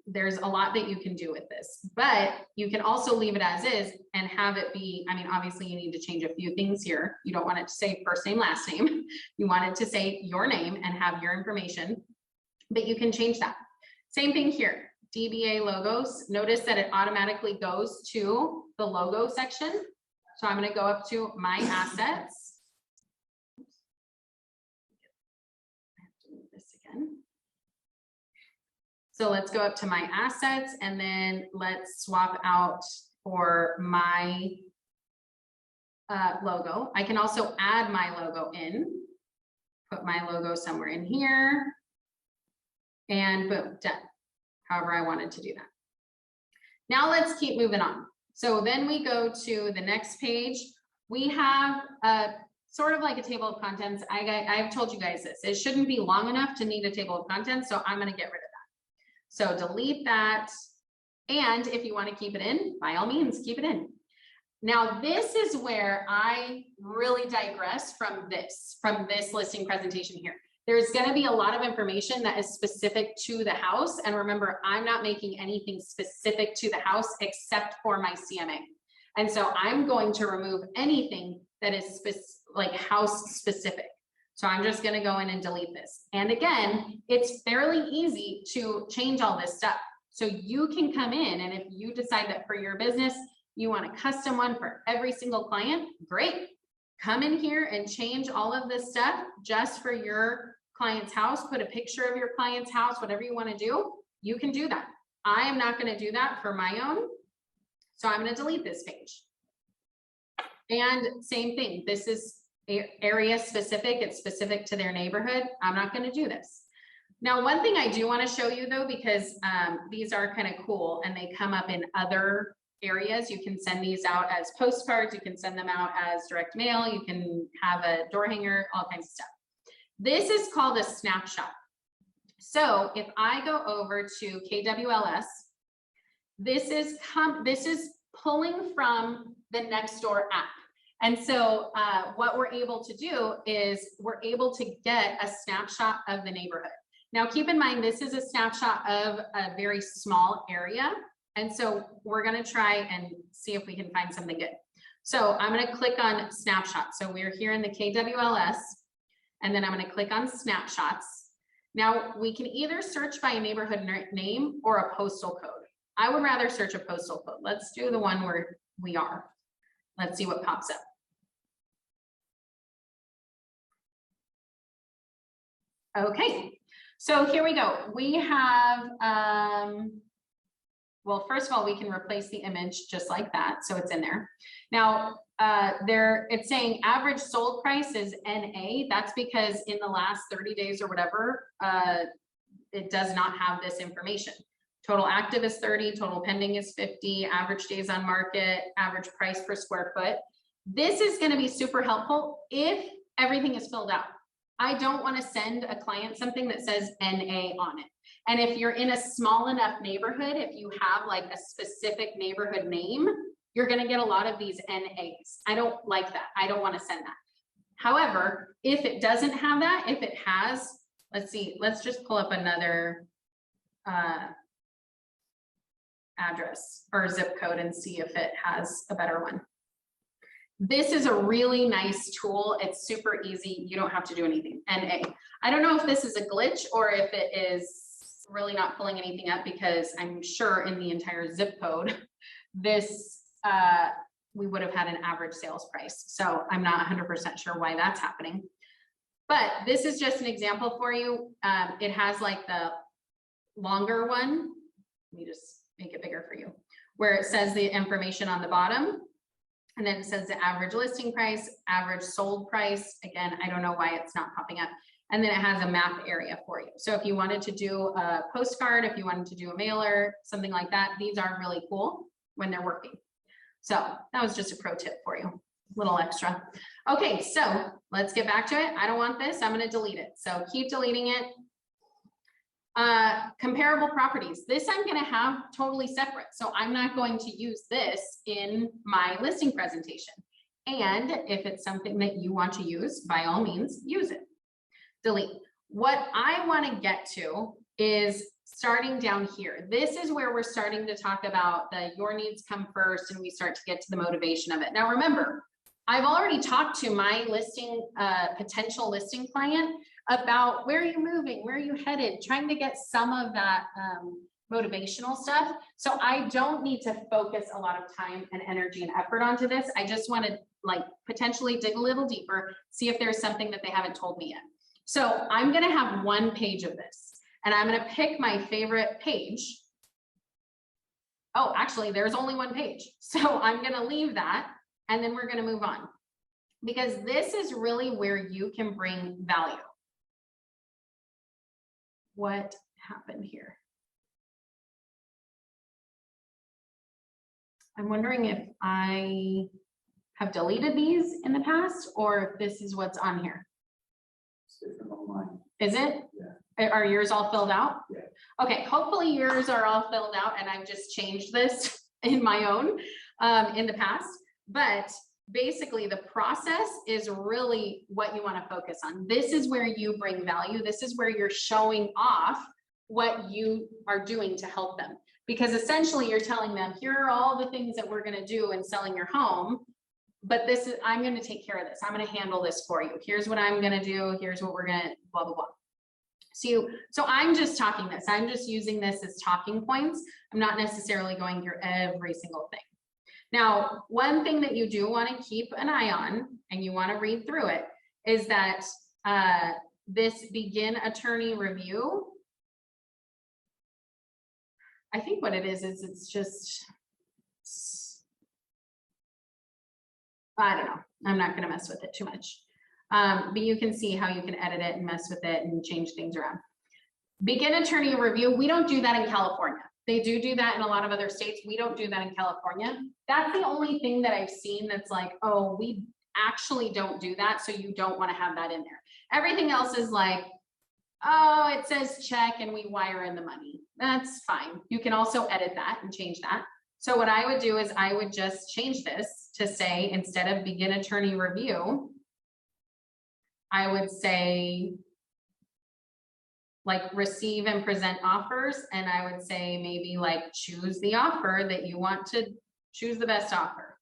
There's a lot that you can do with this, but you can also leave it as is and have it be, I mean, obviously you need to change a few things here. You don't want it to say first name, last name. You want it to say your name and have your information, but you can change that. Same thing here. DBA logos, notice that it automatically goes to the logo section. So I'm going to go up to my assets. I have to move this again. So let's go up to my assets and then let's swap out for my logo. I can also add my logo in, put my logo somewhere in here, and boom, done. However I wanted to do that. Now let's keep moving on. So then we go to the next page. We have sort of like a table of contents. I've told you guys this. It shouldn't be long enough to need a table of contents, so I'm going to get rid of that. So delete that. And if you want to keep it in, by all means, keep it in. Now, this is where I really digress from this listing presentation here. There's going to be a lot of information that is specific to the house. And remember, I'm not making anything specific to the house except for my CMA. And so I'm going to remove anything that is like house specific. So I'm just going to go in and delete this. And again, it's fairly easy to change all this stuff. So you can come in, and if you decide that for your business, you want a custom one for every single client, great. Come in here and change all of this stuff just for your client's house. Put a picture of your client's house, whatever you want to do, you can do that. I am not going to do that for my own. So I'm going to delete this page. And same thing, this is area specific. It's specific to their neighborhood. I'm not going to do this. Now, one thing I do want to show you though, because these are kind of cool and they come up in other areas. You can send these out as postcards. You can send them out as direct mail. You can have a door hanger, all kinds of stuff. This is called a snapshot. So if I go over to KWLS, this is pulling from the Nextdoor app. And so what we're able to do is we're able to get a snapshot of the neighborhood. Now, keep in mind, this is a snapshot of a very small area. And so we're going to try and see if we can find something good. So I'm going to click on snapshot. So we're here in the KWLS, and then I'm going to click on snapshots. Now we can either search by a neighborhood name or a postal code. I would rather search a postal code. Let's do the one where we are. Let's see what pops up. Okay, so here we go. We have, well, first of all, we can replace the image just like that, so it's in there. Now, it's saying average sold price is NA. That's because in the last 30 days or whatever, it does not have this information. Total active is 30, total pending is 50, average days on market, average price per square foot. This is going to be super helpful if everything is filled out. I don't want to send a client something that says NA on it. And if you're in a small enough neighborhood, if you have like a specific neighborhood name, you're going to get a lot of these NAs. I don't like that. I don't want to send that. However, if it doesn't have that, if it has, let's see, let's just pull up another address or zip code and see if it has a better one. This is a really nice tool. It's super easy. You don't have to do anything. NA. I don't know if this is a glitch or if it is really not pulling anything up, because I'm sure in the entire zip code, this, we would have had an average sales price. So I'm not 100% sure why that's happening. But this is just an example for you. It has like the longer one. Let me just make it bigger for you, where it says the information on the bottom. And then it says the average listing price, average sold price. Again, I don't know why it's not popping up. And then it has a map area for you. So if you wanted to do a postcard, if you wanted to do a mailer, something like that, these are really cool when they're working. So that was just a pro tip for you, a little extra. Okay, so let's get back to it. I don't want this. I'm going to delete it. So keep deleting it. Comparable properties. This I'm going to have totally separate. So I'm not going to use this in my listing presentation. And if it's something that you want to use, by all means, use it. Delete. What I want to get to is starting down here. This is where we're starting to talk about the your needs come first, and we start to get to the motivation of it. Now, remember, I've already talked to my listing, potential listing client about where are you moving, where are you headed, trying to get some of that motivational stuff. So I don't need to focus a lot of time and energy and effort onto this. I just want to like potentially dig a little deeper, see if there's something that they haven't told me yet. So I'm going to have one page of this, and I'm going to pick my favorite page. Oh, actually, there's only one page. So I'm going to leave that, and then we're going to move on, because this is really where you can bring value. What happened here? I'm wondering if I have deleted these in the past, or if this is what's on here. Is it? Yeah. Are yours all filled out? Yeah. Okay, hopefully yours are all filled out, and I've just changed this in my own in the past. But basically the process is really what you want to focus on. This is where you bring value. This is where you're showing off what you are doing to help them. Because essentially you're telling them, here are all the things that we're going to do in selling your home. But this is, I'm going to take care of this. I'm going to handle this for you. Here's what I'm going to do. Here's what we're going to blah, blah, blah. So I'm just talking this. I'm just using this as talking points. I'm not necessarily going through every single thing. Now, one thing that you do want to keep an eye on, and you want to read through it, is that this begin attorney review. I think what it is it's just, I don't know. I'm not going to mess with it too much. But you can see how you can edit it and mess with it and change things around. Begin attorney review. We don't do that in California. They do that in a lot of other states. We don't do that in California. That's the only thing that I've seen that's like, oh, we actually don't do that, so you don't want to have that in there. Everything else is like, oh, it says check and we wire in the money. That's fine. You can also edit that and change that. So what I would do is I would just change this to say, instead of begin attorney review, I would say like receive and present offers. And I would say maybe like choose the offer that you want to choose, the best offer,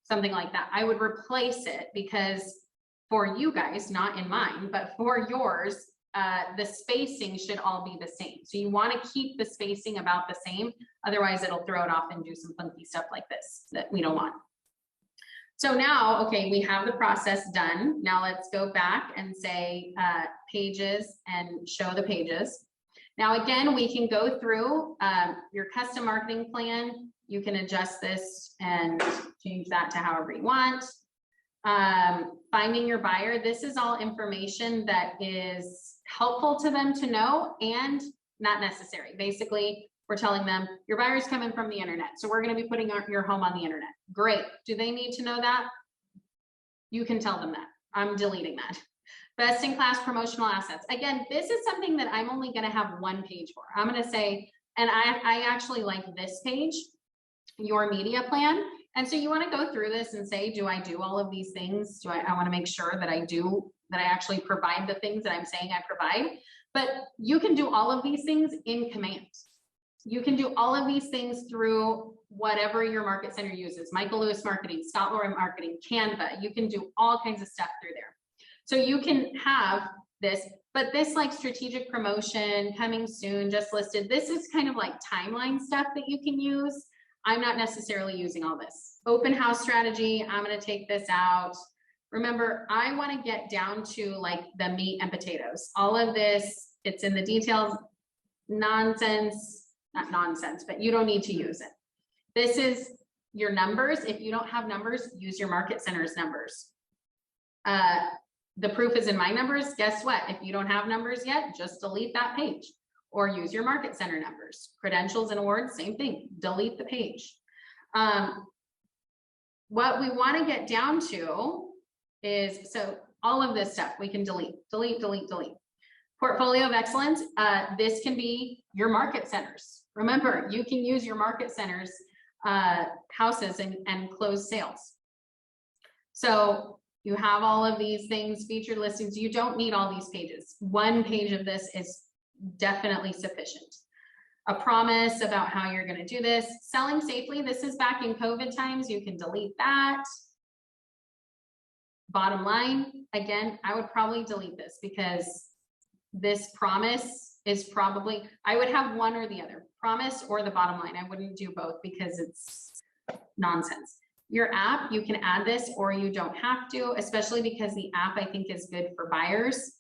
something like that. I would replace it, because for you guys, not in mine, but for yours, the spacing should all be the same. So you want to keep the spacing about the same. Otherwise, it'll throw it off and do some funky stuff like this that we don't want. So now, okay, we have the process done. Now let's go back and say pages and show the pages. Now, again, we can go through your custom marketing plan. You can adjust this and change that to however you want. Finding your buyer. This is all information that is helpful to them to know and not necessary. Basically, we're telling them your buyer's coming from the internet. So we're going to be putting your home on the internet. Great. Do they need to know that? You can tell them that. I'm deleting that. Best in class promotional assets. Again, this is something that I'm only going to have one page for. I'm going to say, and I actually like this page, your media plan. And so you want to go through this and say, do I do all of these things? Do I want to make sure that I actually provide the things that I'm saying I provide. But you can do all of these things in command. You can do all of these things through whatever your market center uses, Michael Lewis Marketing, Scott Lauren Marketing, Canva. You can do all kinds of stuff through there. So you can have this, but this like strategic promotion, coming soon, just listed. This is kind of like timeline stuff that you can use. I'm not necessarily using all this. Open house strategy, I'm going to take this out. Remember, I want to get down to like the meat and potatoes. All of this, it's in the details, nonsense. Not nonsense, but you don't need to use it. This is your numbers. If you don't have numbers, use your market center's numbers. The proof is in my numbers. Guess what? If you don't have numbers yet, just delete that page or use your market center numbers. Credentials and awards, same thing. Delete the page. What we want to get down to is, so all of this stuff we can delete. Portfolio of excellence. This can be your market centers. Remember, you can use your market centers houses and close sales. So you have all of these things, featured listings. You don't need all these pages. One page of this is definitely sufficient. A promise about how you're going to do this. Selling safely. This is back in COVID times. You can delete that. Bottom line, again, I would probably delete this because this promise is probably, I would have one or the other, promise or the bottom line. I wouldn't do both because it's nonsense. Your app, you can add this or you don't have to, especially because the app I think is good for buyers.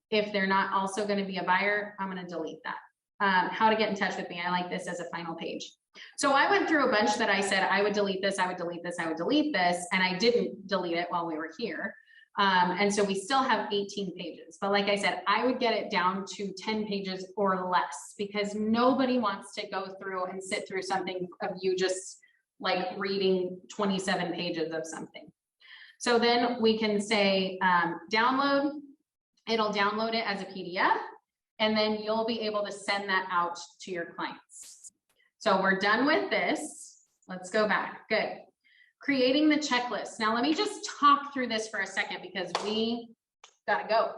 If they're not also going to be a buyer, I'm going to delete that. How to get in touch with me. I like this as a final page. So I went through a bunch that I said, I would delete this, I would delete this, I would delete this, and I didn't delete it while we were here. And so we still have 18 pages, but like I said, I would get it down to 10 pages or less because nobody wants to go through and sit through something of you just like reading 27 pages of something. So then we can say download, it'll download it as a PDF, and then you'll be able to send that out to your clients. So we're done with this. Let's go back. Good. Creating the checklist. Now let me just talk through this for a second because we gotta go.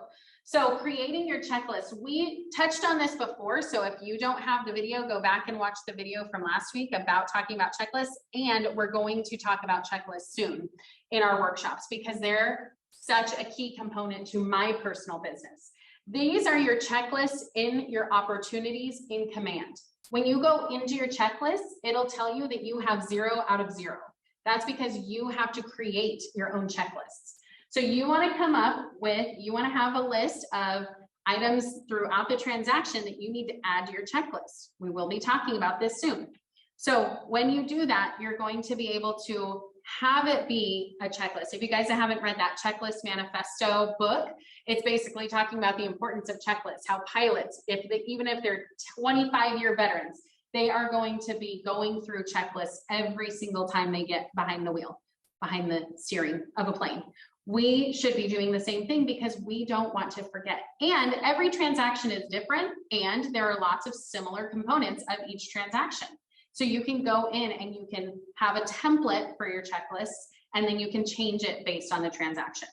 So creating your checklist, we touched on this before. So if you don't have the video, go back and watch the video from last week about talking about checklists. And we're going to talk about checklists soon in our workshops because they're such a key component to my personal business. These are your checklists in your opportunities in command. When you go into your checklist, it'll tell you that you have 0 out of 0. That's because you have to create your own checklists. So you want to come up with, you want to have a list of items throughout the transaction that you need to add to your checklist. We will be talking about this soon. So when you do that, you're going to be able to have it be a checklist. If you guys haven't read that Checklist Manifesto book, it's basically talking about the importance of checklists, how pilots, even if they're 25-year veterans, they are going to be going through checklists every single time they get behind the wheel, behind the steering of a plane. We should be doing the same thing because we don't want to forget. And every transaction is different, and there are lots of similar components of each transaction. So you can go in and you can have a template for your checklists, and then you can change it based on the transaction.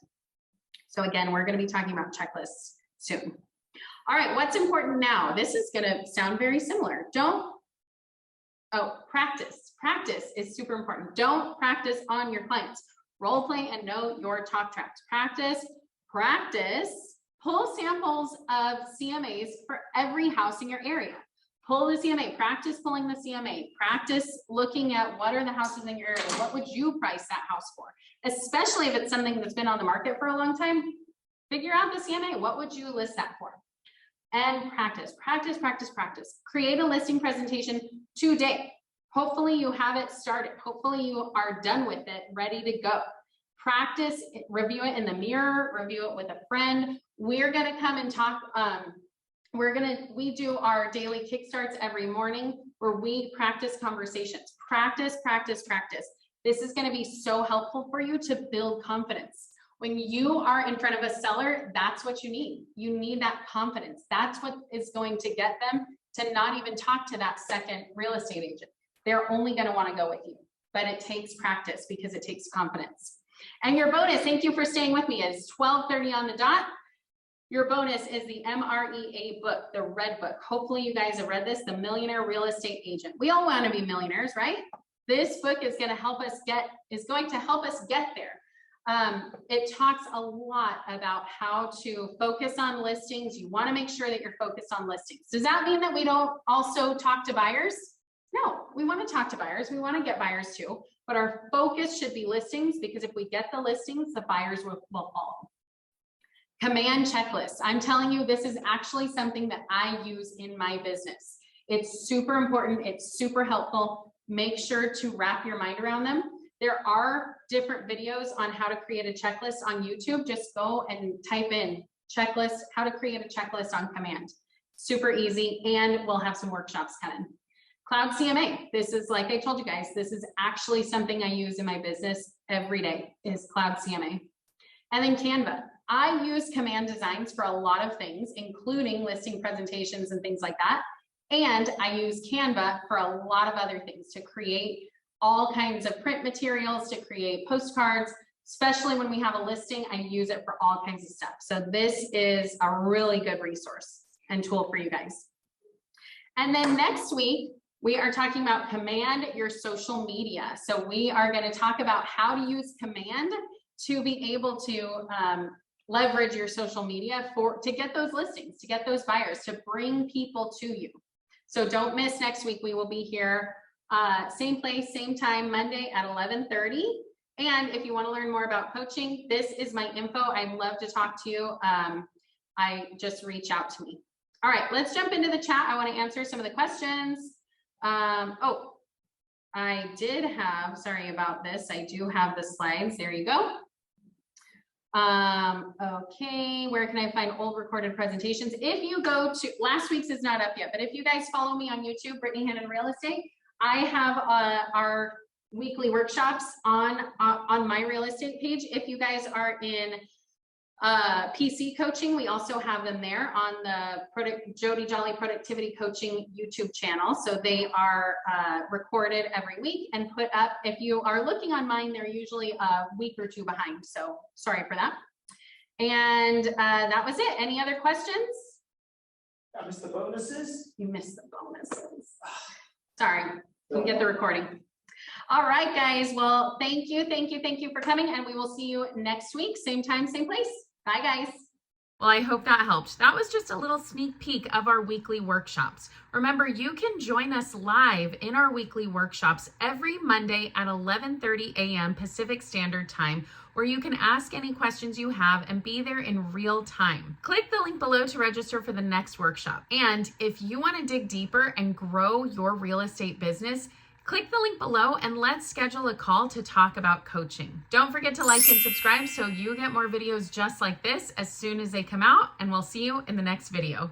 So again, we're going to be talking about checklists soon. All right, what's important now? This is going to sound very similar. Practice. Practice is super important. Don't practice on your clients. Role play and know your talk tracks. Practice, Pull samples of CMAs for every house in your area. Pull the CMA, practice pulling the CMA, practice looking at what are the houses in your area. What would you price that house for? Especially if it's something that's been on the market for a long time, figure out the CMA. What would you list that for? And practice, practice, practice, practice. Create a listing presentation today. Hopefully you have it started. Hopefully you are done with it, ready to go. Practice, review it in the mirror, review it with a friend. We're gonna come and talk, we do our daily kickstarts every morning where we practice conversations. Practice, practice, practice. This is gonna be so helpful for you to build confidence. When you are in front of a seller, that's what you need. You need that confidence. That's what is going to get them to not even talk to that second real estate agent. They're only gonna wanna go with you, but it takes practice because it takes confidence. And your bonus, thank you for staying with me, is 12:30 on the dot. Your bonus is the MREA book, the red book. Hopefully you guys have read this, The Millionaire Real Estate Agent. We all want to be millionaires, right? This book is going to help us get there. It talks a lot about how to focus on listings. You want to make sure that you're focused on listings. Does that mean that we don't also talk to buyers? No, we want to talk to buyers. We want to get buyers too, but our focus should be listings, because if we get the listings, the buyers will follow. Command checklist. I'm telling you, this is actually something that I use in my business. It's super important. It's super helpful. Make sure to wrap your mind around them. There are different videos on how to create a checklist on YouTube. Just go and type in checklist, how to create a checklist on command. Super easy. And we'll have some workshops coming. Cloud CMA. This is, like I told you guys, this is actually something I use in my business every day, is Cloud CMA. And then Canva. I use Command Designs for a lot of things, including listing presentations and things like that. And I use Canva for a lot of other things, to create all kinds of print materials, to create postcards, especially when we have a listing. I use it for all kinds of stuff. So this is a really good resource and tool for you guys. And then next week, we are talking about Command your social media. So we are going to talk about how to use Command to be able to leverage your social media to get those listings, to get those buyers, to bring people to you. So don't miss next week. We will be here, same place, same time, Monday at 11:30. And if you want to learn more about coaching, this is my info. I'd love to talk to you. I just reach out to me. All right, let's jump into the chat. I want to answer some of the questions. Oh, I did have, sorry about this. I do have the slides. There you go. Okay, where can I find old recorded presentations? If you go to, last week's is not up yet, but if you guys follow me on YouTube, Brittany Hannon Real Estate, I have our weekly workshops on my real estate page. If you guys are in PC coaching, we also have them there on the Jody Jolly Productivity Coaching YouTube channel. So they are recorded every week and put up. If you are looking on mine, they're usually a week or two behind. So sorry for that. And that was it. Any other questions? I missed the bonuses. You missed the bonuses. Sorry, you can get the recording. All right, guys. Well, thank you for coming, and we will see you next week, same time, same place. Bye, guys. Well, I hope that helped. That was just a little sneak peek of our weekly workshops. Remember, you can join us live in our weekly workshops every Monday at 11:30 a.m. Pacific Standard Time, where you can ask any questions you have and be there in real time. Click the link below to register for the next workshop. And if you want to dig deeper and grow your real estate business, click the link below and let's schedule a call to talk about coaching. Don't forget to like and subscribe so you get more videos just like this as soon as they come out, and we'll see you in the next video.